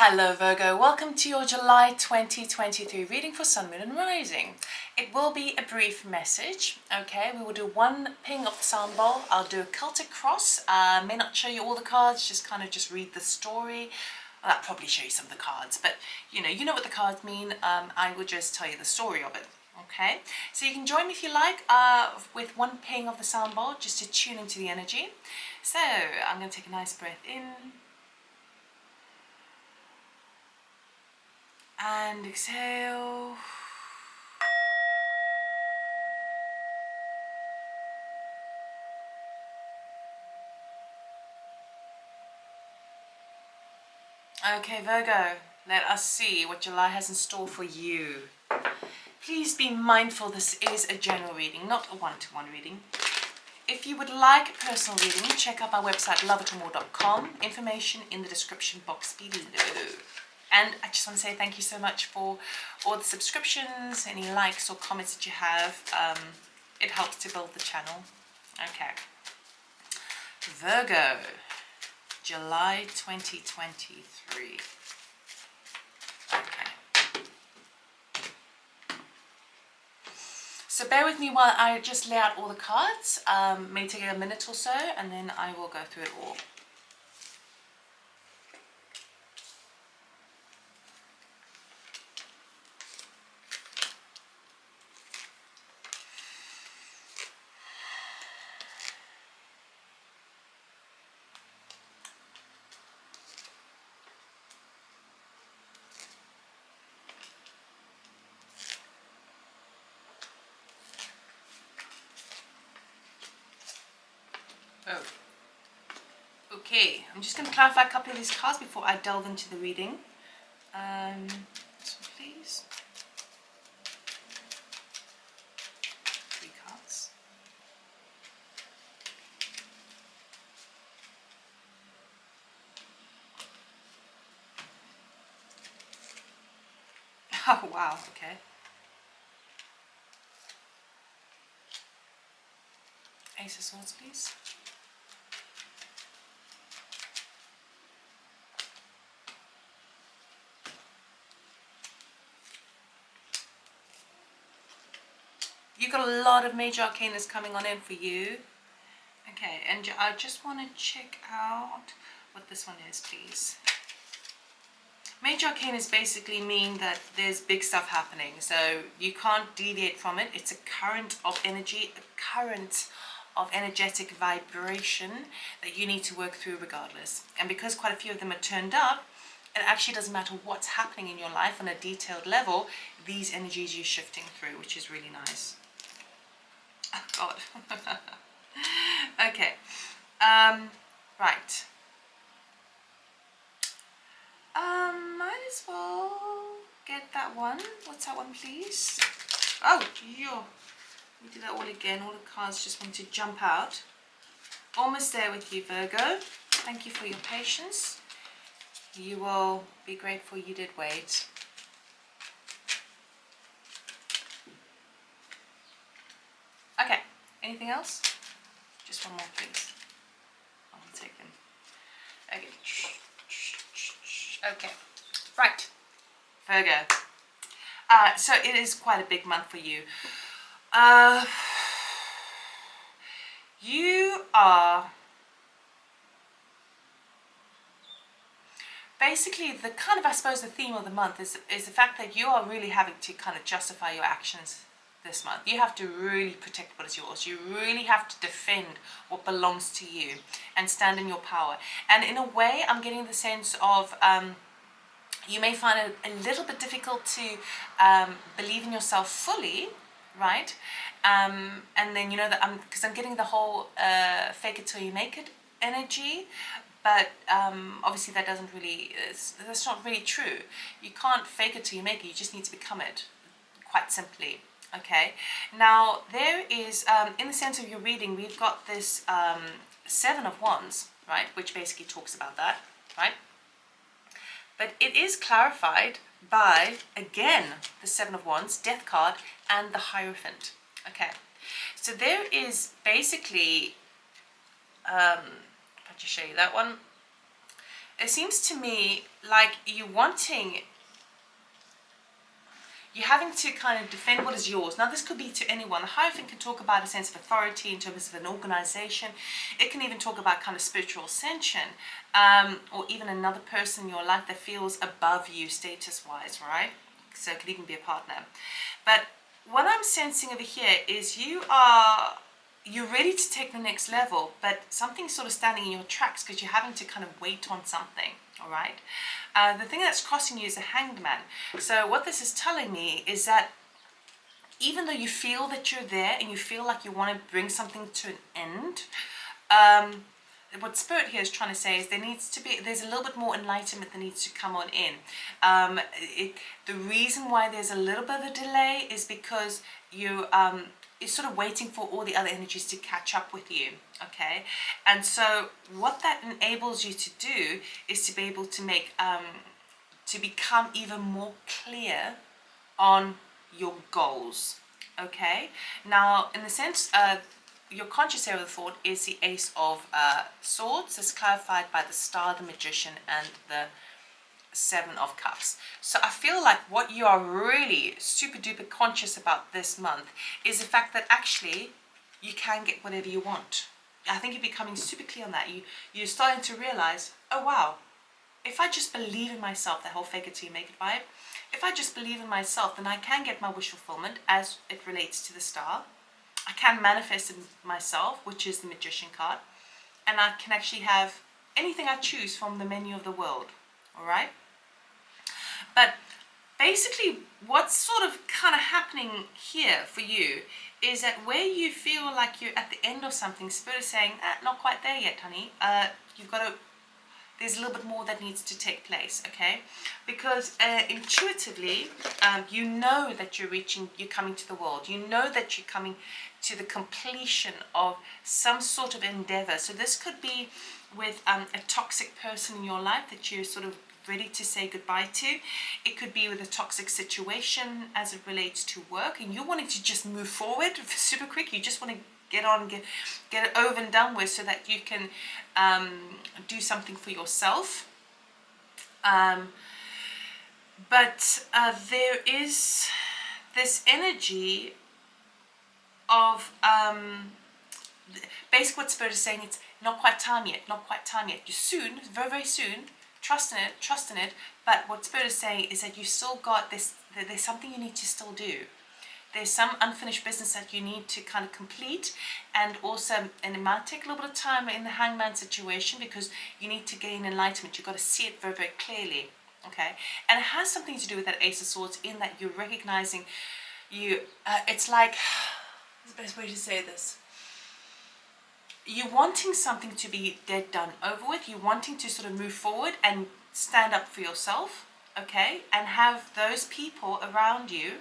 Hello Virgo, welcome to your July 2023 reading for Sun, Moon and Rising. It will be a brief message, okay? We will do one ping of the sound bowl. I'll do a Celtic cross. May not show you all the cards, just read the story. Well, I'll probably show you some of the cards, but you know what the cards mean. I will just tell you the story of it, okay? So you can join me if you like with one ping of the sound bowl just to tune into the energy. So I'm going to take a nice breath in. And exhale. Okay, Virgo, let us see what July has in store for you. Please be mindful this is a general reading, not a one-to-one reading. If you would like a personal reading, check out my website loveitandmore.com. Information in the description box below. And I just want to say thank you so much for all the subscriptions, any likes or comments that you have. It helps to build the channel. Okay. Virgo, July 2023. Okay. So bear with me while I just lay out all the cards. May take a minute or so, and then I will go through it all. Oh. Okay, I'm just going to clarify a couple of these cards before I delve into the reading. This one, please. 3 cards. Oh, wow, okay. Ace of Swords, please. You've got a lot of major arcanas coming on in for you. Okay, and I just want to check out what this one is, please. Major arcanas basically mean that there's big stuff happening, so you can't deviate from it. It's a current of energy, a current of energetic vibration that you need to work through regardless. And because quite a few of them are turned up, it actually doesn't matter what's happening in your life on a detailed level, these energies you're shifting through, which is really nice. Oh God. Okay. Right. Might as well get that one. What's that one, please? Oh, yo. We do that all again. All the cards just want to jump out. Almost there with you, Virgo. Thank you for your patience. You will be grateful you did wait. Okay. Anything else? Just one more, please. I'll take them. Okay. Okay. Right. Virgo. So it is quite a big month for you. You are basically the kind of, I suppose, the theme of the month is the fact that you are really having to kind of justify your actions this month. You have to really protect what is yours. You really have to defend what belongs to you and stand in your power. And in a way, I'm getting the sense of you may find it a little bit difficult to believe in yourself fully, right? And then, that because I'm getting the whole fake it till you make it energy, but obviously that doesn't really, that's not really true. You can't fake it till you make it, you just need to become it, quite simply. Okay, now there is, in the sense of your reading, we've got this 7 of Wands, right, which basically talks about that, right? But it is clarified by, again, the 7 of Wands, Death card, and the Hierophant. Okay, so there is basically, if I just show you that one, it seems to me like you're having to kind of defend what is yours. Now, this could be to anyone. The Hierophant can talk about a sense of authority in terms of an organization. It can even talk about kind of spiritual ascension, or even another person in your life that feels above you status-wise, right? So it could even be a partner. But what I'm sensing over here is you're ready to take the next level, but something's sort of standing in your tracks because you're having to kind of wait on something, all right? The thing that's crossing you is a Hanged Man. So what this is telling me is that even though you feel that you're there and you feel like you want to bring something to an end, what Spirit here is trying to say is there's a little bit more enlightenment that needs to come on in. The reason why there's a little bit of a delay is because you're sort of waiting for all the other energies to catch up with you, okay? And so what that enables you to do is to be able to to become even more clear on your goals, okay? Now, in the sense your conscious area of the thought is the Ace of Swords, as clarified by the Star, the Magician, and the Seven of Cups. So I feel like what you are really super duper conscious about this month is the fact that actually you can get whatever you want. I think you're becoming super clear on that. You're starting to realize, oh wow, if I just believe in myself, that whole fake it till you make it vibe, if I just believe in myself, then I can get my wish fulfillment as it relates to the Star. I can manifest in myself, which is the Magician card, and I can actually have anything I choose from the menu of the world, all right? But basically what's sort of kind of happening here for you is that where you feel like you're at the end of something, Spirit is saying, not quite there yet, honey. There's a little bit more that needs to take place, okay? Because intuitively, you know that you're coming to the world. You know that you're coming to the completion of some sort of endeavor. So this could be with a toxic person in your life that you're sort of ready to say goodbye to. It could be with a toxic situation as it relates to work, and you're wanting to just move forward super quick. You just want to get on, get it over and done with, so that you can do something for yourself. But there is this energy of basically what Spirit is saying, it's not quite time yet, not quite time yet. You're soon, very, very soon. Trust in it. But what Spirit is saying is that you still got this, there's something you need to still do. There's some unfinished business that you need to kind of complete, and it might take a little bit of time in the Hangman situation because you need to gain enlightenment. You've got to see it very, very clearly, okay? And it has something to do with that Ace of Swords, in that you're recognizing it's like, what's the best way to say this? You're wanting something to be dead, done, over with. You're wanting to sort of move forward and stand up for yourself, okay? And have those people around you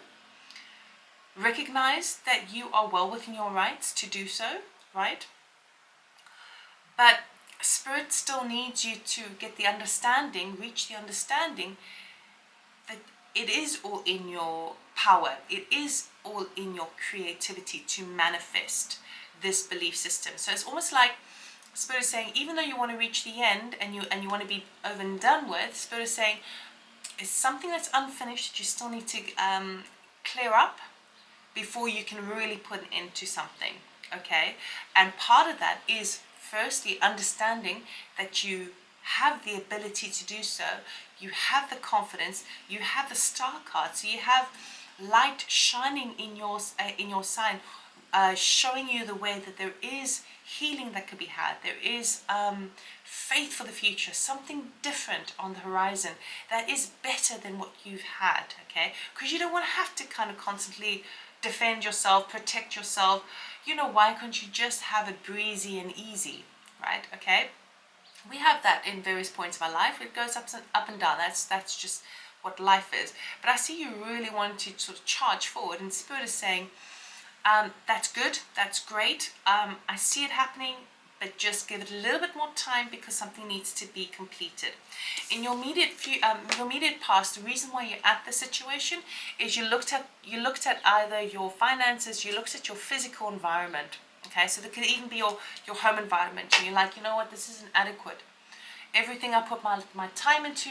recognize that you are well within your rights to do so, right? But Spirit still needs you to get the understanding, reach the understanding that it is all in your power. It is all in your creativity to manifest this belief system. So it's almost like Spirit is saying, even though you want to reach the end and you want to be over and done with, Spirit is saying it's something that's unfinished that you still need to clear up before you can really put into something, okay? And part of that is firstly understanding that you have the ability to do so. You have the confidence. You have the Star card. So you have light shining in your sign, showing you the way that there is healing that could be had. There is faith for the future, something different on the horizon that is better than what you've had, okay? Because you don't want to have to kind of constantly defend yourself, protect yourself. You know, why can't you just have it breezy and easy, right? Okay? We have that in various points of our life. It goes up and down. That's just what life is. But I see you really want to sort of charge forward, and Spirit is saying, that's good, that's great. I see it happening, but just give it a little bit more time because something needs to be completed. In your immediate past, the reason why you're at the situation is you looked at either your finances, you looked at your physical environment. Okay, so there could even be your home environment, and you're like, you know what, this isn't adequate. Everything I put my time into,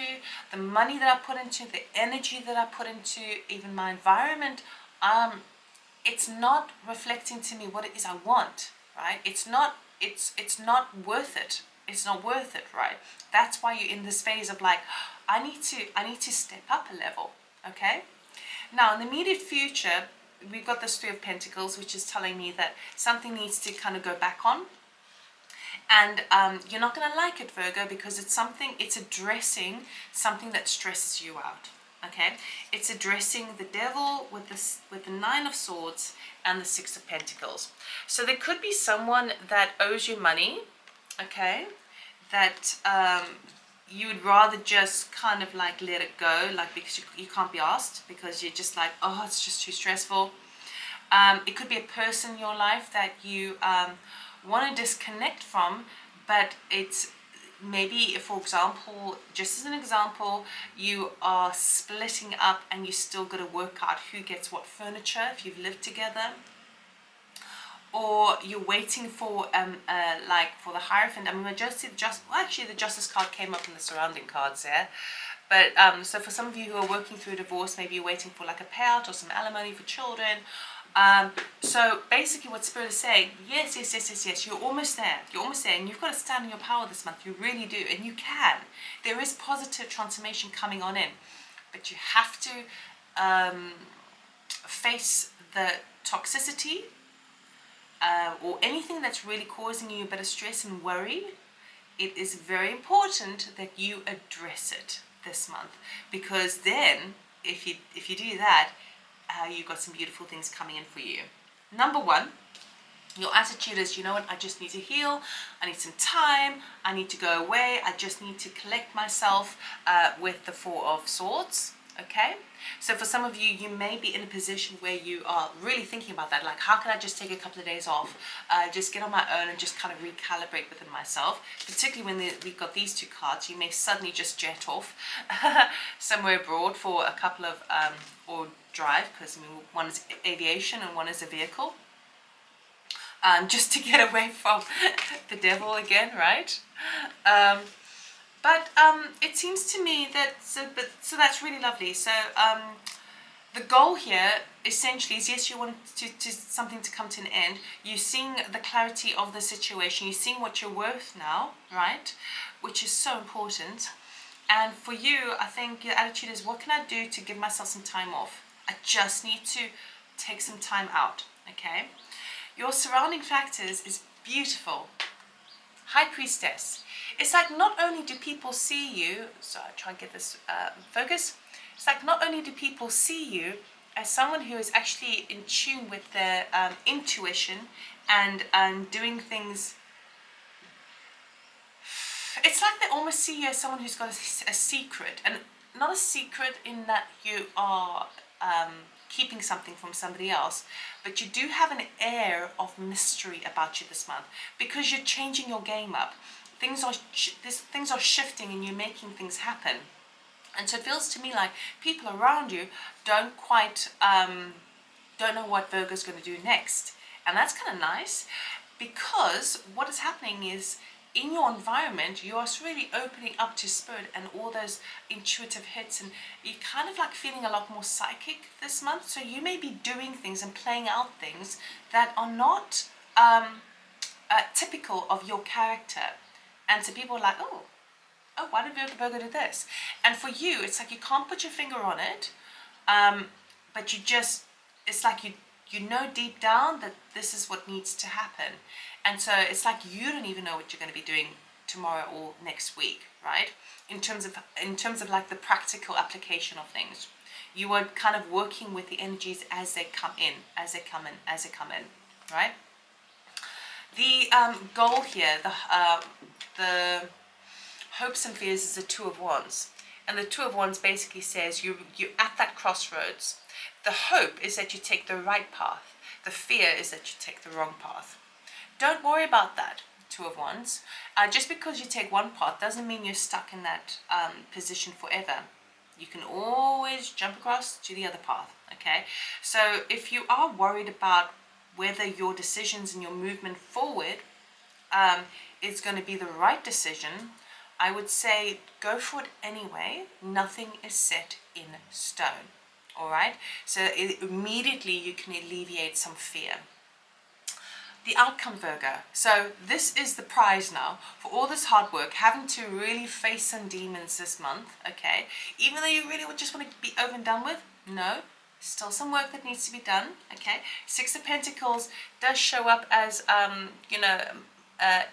the money that I put into, the energy that I put into, even my environment, it's not reflecting to me what it is I want, right? It's not worth it. It's not worth it, right? That's why you're in this phase of like, I need to step up a level, okay? Now, in the immediate future, we've got this Three of Pentacles, which is telling me that something needs to kind of go back on. And you're not going to like it, Virgo, because it's addressing something that stresses you out, okay? It's addressing the devil with the Nine of Swords and the Six of Pentacles. So there could be someone that owes you money, okay, that you would rather just kind of like let it go, like because you can't be asked, because you're just like, oh, it's just too stressful. It could be a person in your life that you want to disconnect from, but it's maybe, for example, just as an example, you are splitting up and you still got to work out who gets what furniture if you've lived together. Or you're waiting for like for the Hierophant. I mean, actually the Justice card came up in the surrounding cards there. But so for some of you who are working through a divorce, maybe you're waiting for like a payout or some alimony for children. So basically what Spirit is saying, yes, you're almost there. You're almost there, and you've got to stand in your power this month. You really do, and you can. There is positive transformation coming on in, but you have to face the toxicity, or anything that's really causing you a bit of stress and worry. It is very important that you address it this month, because then if you do that, you've got some beautiful things coming in for you. Number one, your attitude is, you know what, I just need to heal, I need some time, I need to go away, I just need to collect myself, with the Four of Swords. Okay, so for some of you, you may be in a position where you are really thinking about that, like, how can I just take a couple of days off, just get on my own and just kind of recalibrate within myself. Particularly when we've got these two cards, you may suddenly just jet off somewhere abroad for a couple of, or drive, because I mean, one is aviation and one is a vehicle, just to get away from the devil again, right? But it seems to me that, so that's really lovely. So the goal here essentially is, yes, you want to something to come to an end. You're seeing the clarity of the situation. You're seeing what you're worth now, right? Which is so important. And for you, I think your attitude is, what can I do to give myself some time off? I just need to take some time out, okay? Your surrounding factors is beautiful. High Priestess. It's like, not only do people see you, so I try and get this focus. It's like, not only do people see you as someone who is actually in tune with their intuition and doing things. It's like they almost see you as someone who's got a secret, and not a secret in that you are keeping something from somebody else, but you do have an air of mystery about you this month, because you're changing your game up. Things are shifting and you're making things happen. And so it feels to me like people around you don't quite don't know what Virgo's going to do next. And that's kind of nice, because what is happening is, in your environment, you are really opening up to Spirit and all those intuitive hits, and you're kind of like feeling a lot more psychic this month. So you may be doing things and playing out things that are not typical of your character. And so people are like, oh, why did Virgo do this? And for you, it's like you can't put your finger on it, but it's like you know deep down that this is what needs to happen. And so it's like you don't even know what you're going to be doing tomorrow or next week, right? In terms of like the practical application of things. You are kind of working with the energies as they come in, right? The goal here, the hopes and fears, is the Two of Wands. And the Two of Wands basically says you're at that crossroads. The hope is that you take the right path. The fear is that you take the wrong path. Don't worry about that, Two of Wands. Just because you take one path doesn't mean you're stuck in that position forever. You can always jump across to the other path, okay? So if you are worried about whether your decisions and your movement forward is going to be the right decision, I would say go for it anyway. Nothing is set in stone. All right? So immediately you can alleviate some fear. The outcome, Virgo. So this is the prize now for all this hard work, having to really face some demons this month, okay? Even though you really would just want to be over and done with, no, still some work that needs to be done, okay? Six of Pentacles does show up as,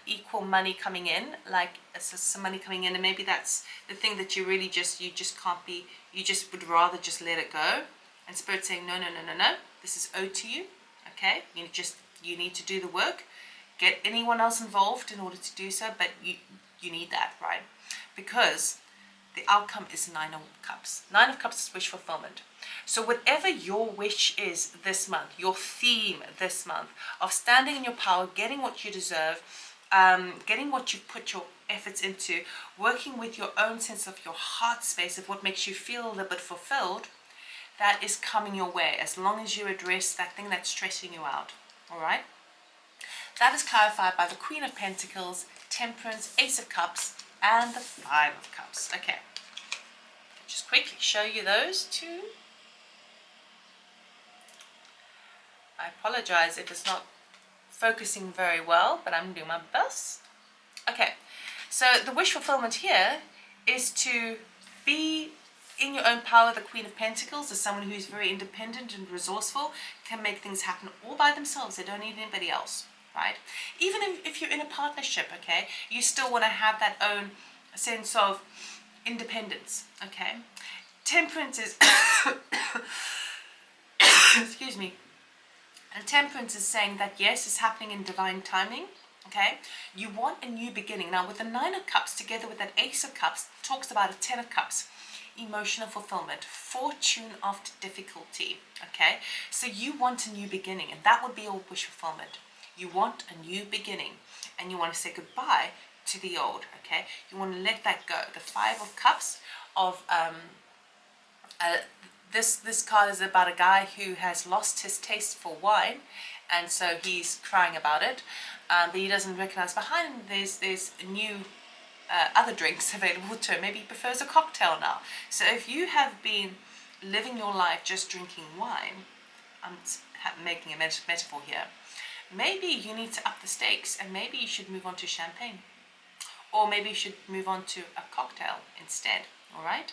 equal money coming in, like some money coming in, and maybe that's the thing that you just can't be, you just would rather just let it go. And Spirit's saying, no, this is owed to you, okay? You need to do the work, get anyone else involved in order to do so, but you need that, right? Because the outcome is 9 of Cups. 9 of Cups is wish fulfillment. So whatever your wish is this month, your theme this month of standing in your power, getting what you deserve, getting what you've put your efforts into, working with your own sense of your heart space of what makes you feel a little bit fulfilled, that is coming your way as long as you address that thing that's stressing you out. All right, that is clarified by the Queen of Pentacles, Temperance, Ace of Cups, and the 5 of Cups. Okay, just quickly show you those two. I apologize if it's not focusing very well, but I'm doing my best. Okay, so the wish fulfillment here is to be in your own power. The Queen of Pentacles is someone who's very independent and resourceful, can make things happen all by themselves. They don't need anybody else, right? Even if you're in a partnership, okay, you still want to have that own sense of independence, okay? Temperance is, excuse me, and Temperance is saying that yes, it's happening in divine timing, okay? You want a new beginning. Now with the 9 of Cups together with that Ace of Cups, talks about a 10 of Cups. Emotional fulfillment, fortune after difficulty, okay? So you want a new beginning, and that would be your wish fulfillment. You want a new beginning, and you want to say goodbye to the old, okay? You want to let that go. The 5 of Cups of this card is about a guy who has lost his taste for wine, and so he's crying about it, but he doesn't recognize behind him there's new other drinks available to him. Maybe he prefers a cocktail now. So if you have been living your life just drinking wine, I'm making a metaphor here, maybe you need to up the stakes, and maybe you should move on to champagne, or maybe you should move on to a cocktail instead. All right,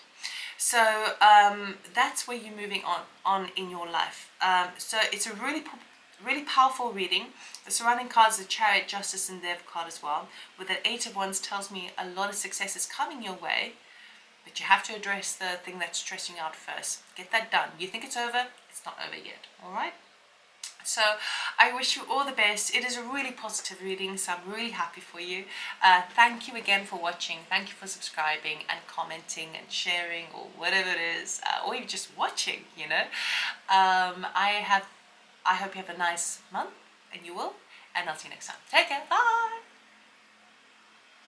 so that's where you're moving on in your life. So it's a really powerful reading. The surrounding cards, the Chariot, Justice, and Death card as well. With that 8 of Wands tells me a lot of success is coming your way, but you have to address the thing that's stressing you out first. Get that done. You think it's over? It's not over yet. All right? So I wish you all the best. It is a really positive reading, so I'm really happy for you. Thank you again for watching. Thank you for subscribing and commenting and sharing, or whatever it is, or even just watching, you know. I hope you have a nice month, and you will, and I'll see you next time. Take care. Bye.